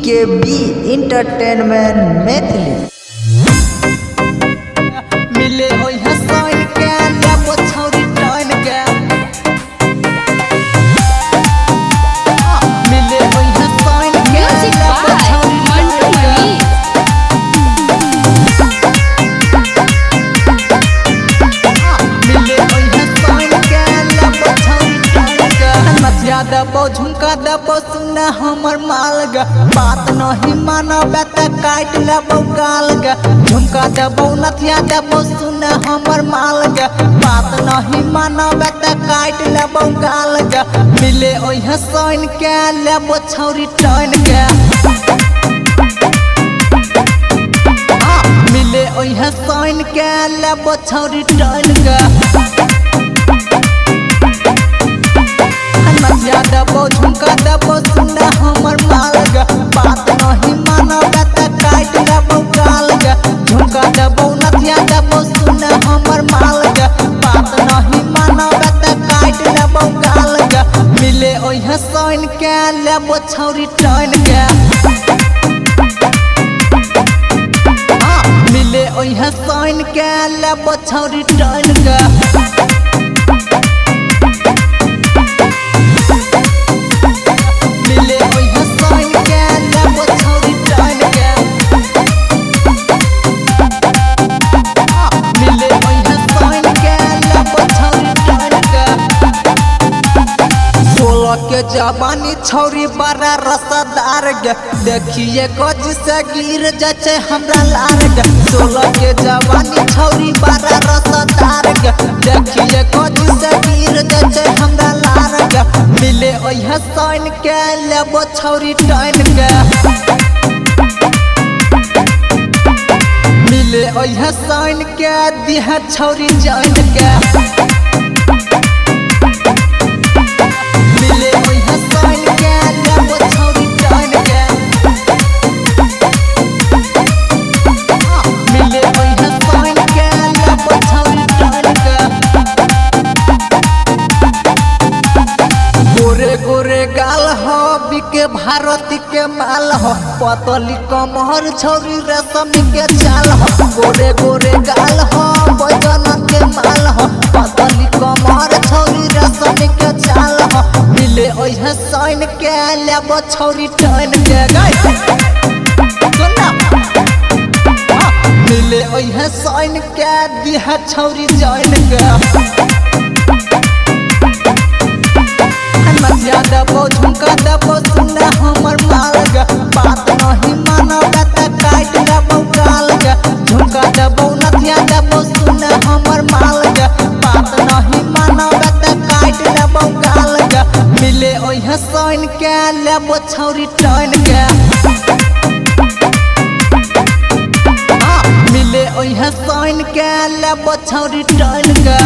BKB entertainment Maithili मिले होई हसन के लेबो छौरी टाइन के मिले होई हसन के लेबो छौरी टाइन के मिले होई हसन के लेबो छौरी टाइन के मचिया दबो झुमका दबो सुना हमर माल ग बात नहीं मानबे त काट लेबो गाल ग झुमका दबो नथिया दबो सुन हमर माल ग बात नहीं मानबे त काट लेबो गाल ग मिले ओइ हसन के लेबो छौरी टाइन के मिले ओइ हसन के लेबो छौरी टाइन के मचिया दबो झुमका दबो सुन हमर माल ग बात नहीं मानबे त काट लेबो गाल ग झुमका दबो नथिया दबो सुन हमर माल ग बात नहीं मानबे त काट लेबो गाल ग मिले ओइ हसन के लेबो छौरी टाइन के मिले ओइ हसन के लेबो छौरी टाइन के मिले ओइ हसन के लेबो छौरी टाइन के मिले ओइ हसन के लेबो छौरी टाइन के 16 के जवानी छौरी बड़ा रसदार गे देखिए कज से गिर जाए हमरा लार गे 16 के जवानी छौरी बड़ा रसदार गे देखिए कज से गिर जाए हमरा लार गे मिले ओइ हसन के लेबो छौरी टाइन के मिले ओइ हसन के दिह छौरी जान के मिले ओइ हसन के लेबो छौरी टाइन के मिले ओइ हसन के लेबो छौरी टाइन के गोरे गोरे गाल हो बिके भारती के माल हो पतली कमहर छौरी रेशम के चाल हो गोरे गोरे गाल हो बजन के माल हो पतली कमहर छौरी रेशम के चाल हो मिले ओइ हसन के लेबो छौरी टाइन के गई सुनना मिले ओइ हसन के दिह छौरी जान के मचिया दबो झुमका दबो सुन हमर माल ग बात नहीं मानबे त काट लेबो गाल ग झुमका दबो नथिया दबो सुन हमर माल ग बात नहीं मानबे त काट लेबो गाल ग मिले ओइ हसन के लेबो छौरी टाइन के मिले ओइ हसन के लेबो छौरी टाइन के